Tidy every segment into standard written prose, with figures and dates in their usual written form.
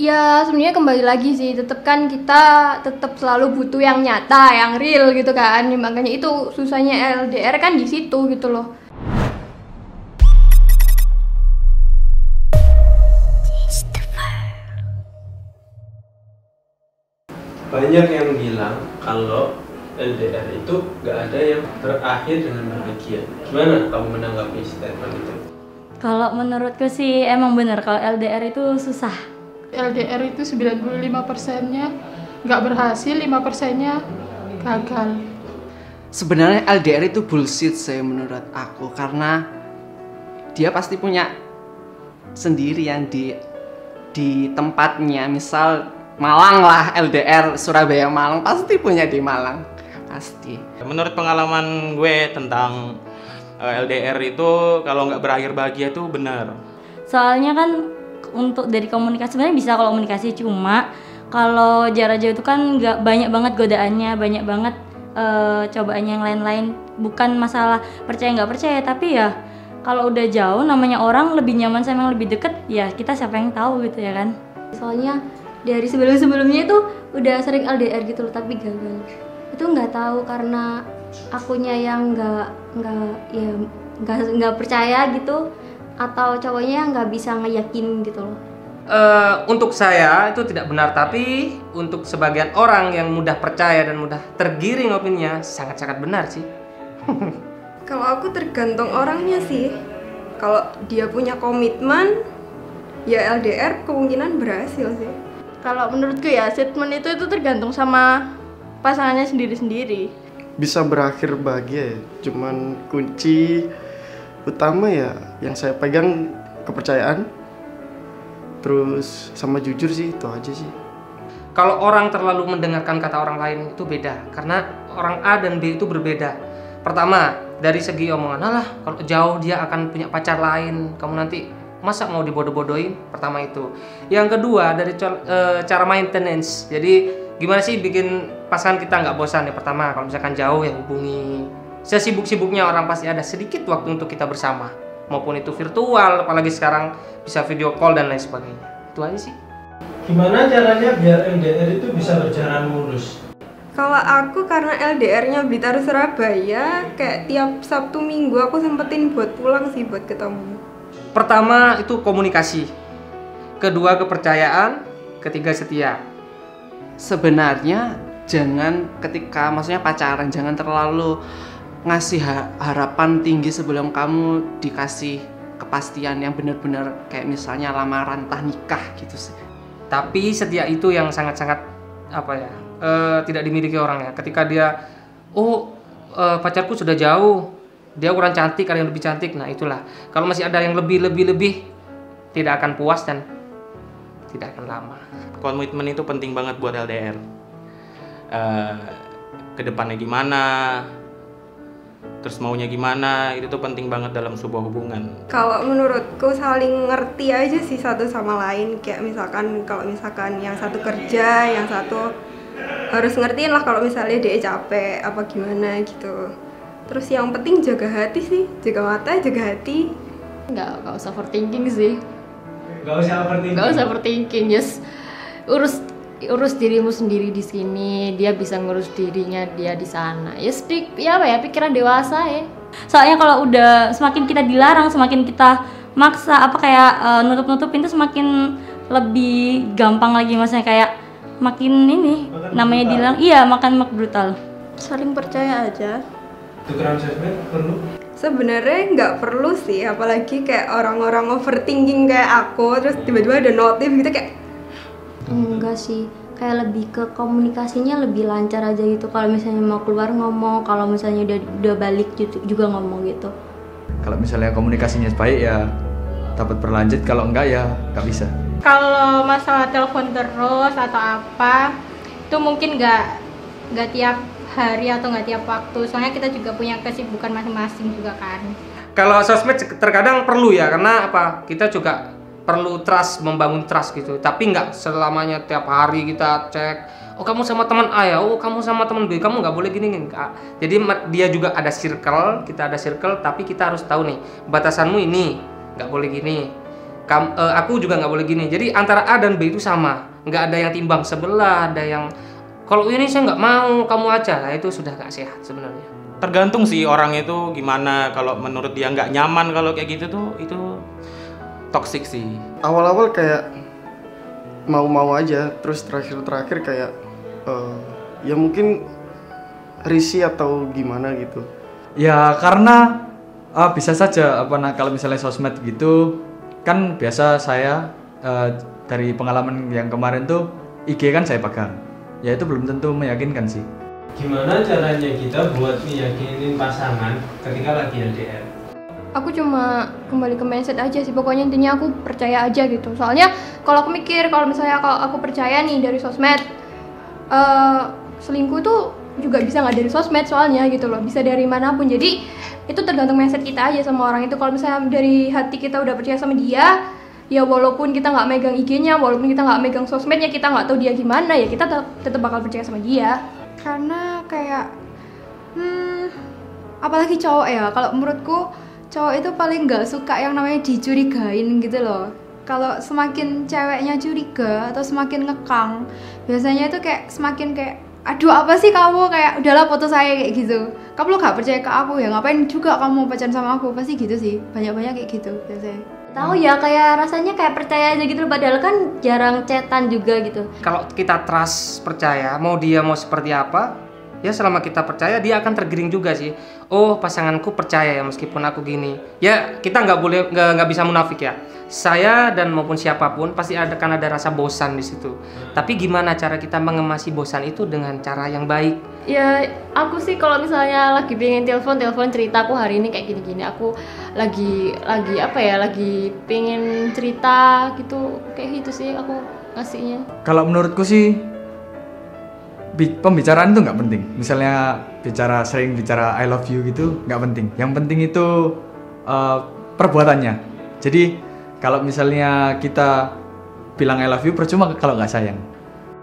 Ya sebenarnya kembali lagi sih, tetap kan kita tetap selalu butuh yang nyata, yang real gitu kan. Makanya itu susahnya LDR kan di situ gitu loh. Banyak yang bilang kalau LDR itu gak ada yang berakhir dengan bahagia. Gimana kamu menanggapi statement itu? Kalau menurutku sih emang bener kalau LDR itu susah. LDR itu 95%-nya nggak berhasil, 5%-nya gagal. Sebenarnya LDR itu bullshit saya menurut aku, karena dia pasti punya sendiri yang di tempatnya. Misal Malang lah, LDR Surabaya Malang pasti punya di Malang, pasti. Menurut pengalaman gue tentang LDR itu kalau nggak berakhir bahagia itu benar. Soalnya kan untuk dari komunikasi sebenarnya bisa kalau komunikasi, cuma kalau jarak jauh itu kan nggak banyak banget godaannya, banyak banget cobaannya yang lain-lain. Bukan masalah percaya nggak percaya, tapi ya kalau udah jauh namanya orang lebih nyaman sama yang lebih deket, ya kita siapa yang tahu gitu ya kan. Soalnya dari sebelum-sebelumnya itu udah sering LDR gitu loh, tapi gagal. Itu nggak tahu karena akunya yang nggak percaya gitu, atau cowoknya yang nggak bisa ngeyakin gitu loh. Untuk saya itu tidak benar, tapi untuk sebagian orang yang mudah percaya dan mudah tergiring opininya sangat-sangat benar sih. Kalau aku tergantung orangnya sih. Kalau dia punya komitmen, ya LDR kemungkinan berhasil sih. Kalau menurutku ya statement itu tergantung sama pasangannya sendiri-sendiri. Bisa berakhir bahagia ya, cuman kunci utama ya yang saya pegang kepercayaan, terus sama jujur sih, itu aja sih. Kalau orang terlalu mendengarkan kata orang lain itu beda, karena orang A dan B itu berbeda. Pertama, dari segi omongan, alah kalau jauh dia akan punya pacar lain, kamu nanti masa mau dibodoh-bodohin. Pertama itu. Yang kedua dari cara maintenance. Jadi gimana sih bikin pasangan kita nggak bosan ya? Pertama, kalau misalkan jauh ya hubungi. Sesibuk-sibuknya orang pasti ada sedikit waktu untuk kita bersama, maupun itu virtual, apalagi sekarang bisa video call dan lain sebagainya. Itu aja sih. Gimana caranya biar LDR itu bisa berjalan mulus? Kalau aku karena LDR-nya Blitar Surabaya, kayak tiap Sabtu Minggu aku sempetin buat pulang sih, buat ketemu. Pertama itu komunikasi, kedua kepercayaan, ketiga setia. Sebenarnya jangan ketika maksudnya pacaran jangan terlalu ngasih harapan tinggi sebelum kamu dikasih kepastian yang benar-benar kayak misalnya lamaran entah nikah gitu sih. Tapi setia itu yang sangat-sangat tidak dimiliki orang ya. Ketika dia pacarku sudah jauh, dia kurang cantik, ada yang lebih cantik. Nah itulah, kalau masih ada yang lebih tidak akan puas dan tidak akan lama. Komitmen itu penting banget buat LDR. Kedepannya gimana, terus maunya gimana, itu tuh penting banget dalam sebuah hubungan. Kalau menurutku saling ngerti aja sih satu sama lain. Kayak kalau misalkan yang satu kerja, yang satu harus ngertiin lah kalau misalnya dia capek apa gimana gitu. Terus yang penting jaga hati sih, jaga mata, jaga hati. Nggak usah overthinking sih. Nggak usah overthinking. Just urus dirimu sendiri di sini, dia bisa ngurus dirinya dia di sana. Pikiran dewasa ya. Soalnya kalau udah semakin kita dilarang, semakin kita maksa nutup-nutupin itu semakin lebih gampang lagi, maksudnya kayak makin ini makan namanya brutal. dilarang, iya makan brutal. Saling percaya aja. Tukeran sosmed perlu? Sebenarnya nggak perlu sih, apalagi kayak orang-orang overthinking kayak aku, terus tiba-tiba ada notif gitu kayak. Enggak sih, kayak lebih ke komunikasinya lebih lancar aja gitu. Kalau misalnya mau keluar ngomong, kalau misalnya udah balik juga ngomong gitu. Kalau misalnya komunikasinya baik ya dapat berlanjut, kalau enggak ya nggak bisa. Kalau masalah telepon terus atau apa, itu mungkin nggak tiap hari atau nggak tiap waktu. Soalnya kita juga punya kesibukan masing-masing juga kan. Kalau sosmed terkadang perlu ya, karena kita juga perlu membangun trust gitu. Tapi nggak selamanya tiap hari kita cek, oh kamu sama teman A ya, oh kamu sama teman B, kamu nggak boleh gini. Jadi dia juga ada circle, kita ada circle, tapi kita harus tahu nih batasanmu ini, nggak boleh gini. aku juga nggak boleh gini. Jadi antara A dan B itu sama, nggak ada yang timbang sebelah, ada yang kalau ini saya nggak mau, kamu aja. Nah, itu sudah nggak sehat sebenarnya. Tergantung sih orang itu gimana. Kalau menurut dia nggak nyaman kalau kayak gitu tuh, itu toxic sih. Awal-awal kayak mau-mau aja, terus terakhir kayak ya mungkin risih atau gimana gitu. Ya karena bisa saja kalau misalnya sosmed gitu kan biasa saya dari pengalaman yang kemarin tuh IG kan saya pegang. Ya itu belum tentu meyakinkan sih. Gimana caranya kita buat meyakinin pasangan ketika lagi LDR? Aku cuma kembali ke mindset aja sih, pokoknya intinya aku percaya aja gitu. Soalnya kalau aku mikir, kalau misalnya kalau aku percaya nih dari sosmed, selingkuh tuh juga bisa nggak dari sosmed soalnya gitu loh, bisa dari manapun. Jadi itu tergantung mindset kita aja sama orang itu. Kalau misalnya dari hati kita udah percaya sama dia, ya walaupun kita nggak megang IG-nya, walaupun kita nggak megang sosmednya, kita nggak tahu dia gimana, ya kita tetap bakal percaya sama dia. Karena kayak apalagi cowok ya, kalau menurutku cowok itu paling nggak suka yang namanya dicurigain gitu loh. Kalau semakin ceweknya curiga atau semakin ngekang, biasanya itu kayak semakin kayak aduh apa sih kamu, kayak udahlah foto saya kayak gitu, kamu lo gak percaya ke aku ya, ngapain juga kamu pacaran sama aku, pasti gitu sih, banyak kayak gitu biasanya. Tahu ya, kayak rasanya kayak percaya aja gitu, padahal kan jarang chatan juga gitu. Kalau kita trust, percaya, mau dia mau seperti apa, ya selama kita percaya dia akan tergiring juga sih. Oh pasanganku percaya ya meskipun aku gini. Ya kita nggak bisa munafik ya. Saya dan maupun siapapun pasti akan ada rasa bosan di situ. Tapi gimana cara kita mengemasi bosan itu dengan cara yang baik? Ya aku sih kalau misalnya lagi pengen telepon cerita aku hari ini kayak gini-gini, aku lagi pengen cerita gitu, kayak gitu sih aku ngasihnya. Kalau menurutku sih pembicaraan itu nggak penting. Misalnya sering bicara I love you gitu nggak penting. Yang penting itu perbuatannya. Jadi kalau misalnya kita bilang I love you percuma kalau nggak sayang.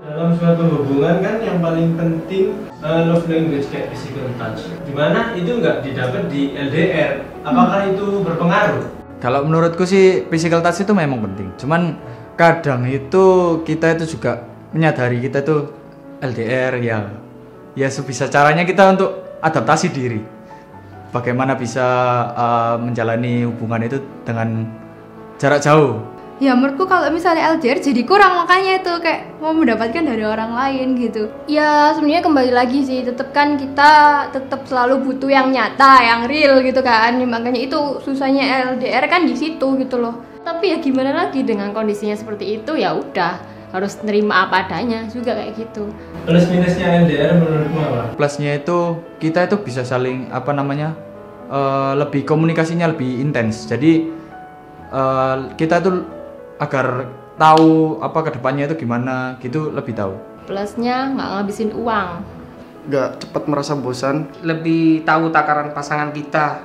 Dalam suatu hubungan kan yang paling penting love language kayak physical touch. Dimana itu nggak didapat di LDR. Apakah itu berpengaruh? Kalau menurutku sih physical touch itu memang penting. Cuman kadang itu kita itu juga menyadari kita tuh LDR ya sebisa caranya kita untuk adaptasi diri. Bagaimana bisa menjalani hubungan itu dengan jarak jauh. Ya menurutku kalau misalnya LDR jadi kurang, makanya itu kayak mau mendapatkan dari orang lain gitu. Ya sebenarnya kembali lagi sih, kita tetap selalu butuh yang nyata, yang real gitu kan. Makanya itu susahnya LDR kan di situ gitu loh. Tapi ya gimana lagi dengan kondisinya seperti itu, ya udah harus nerima apa adanya juga kayak gitu. Plus minusnya LDR menurutmu apa? Plusnya itu kita itu bisa saling lebih komunikasinya lebih intens. Jadi kita tuh agar tahu kedepannya itu gimana gitu, lebih tahu. Plusnya nggak ngabisin uang, nggak cepat merasa bosan, lebih tahu takaran pasangan kita,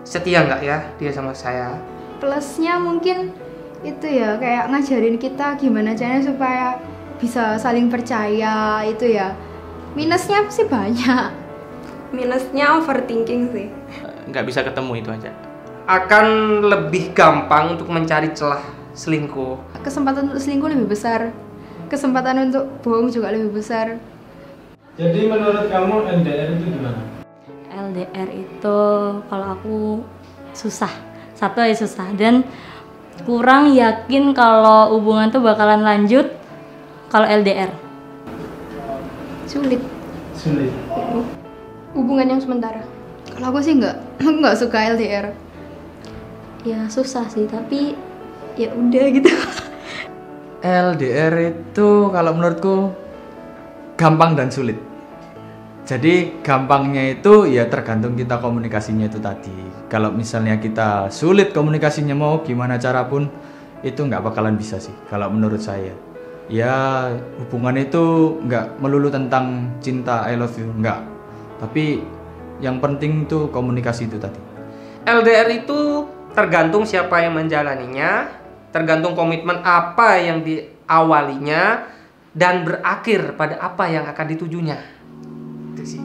setia nggak ya dia sama saya. Plusnya mungkin itu ya, kayak ngajarin kita gimana caranya supaya bisa saling percaya itu ya. Minusnya sih banyak. Minusnya overthinking sih. Nggak bisa ketemu itu aja. Akan lebih gampang untuk mencari celah selingkuh. Kesempatan untuk selingkuh lebih besar, kesempatan untuk bohong juga lebih besar. Jadi menurut kamu LDR itu gimana? LDR itu kalau aku susah, satu aja susah, dan kurang yakin kalau hubungan tuh bakalan lanjut kalau LDR. Sulit. Hubungan yang sementara. Kalau aku sih nggak suka LDR. Ya susah sih, tapi ya udah gitu. LDR itu kalau menurutku gampang dan sulit. Jadi gampangnya itu ya tergantung kita komunikasinya itu tadi. Kalau misalnya kita sulit komunikasinya, mau gimana cara pun itu nggak bakalan bisa sih kalau menurut saya. Ya hubungan itu nggak melulu tentang cinta I love you, nggak. Tapi yang penting tuh komunikasi itu tadi. LDR itu tergantung siapa yang menjalaninya, tergantung komitmen apa yang diawalinya, dan berakhir pada apa yang akan ditujunya. Itu sih.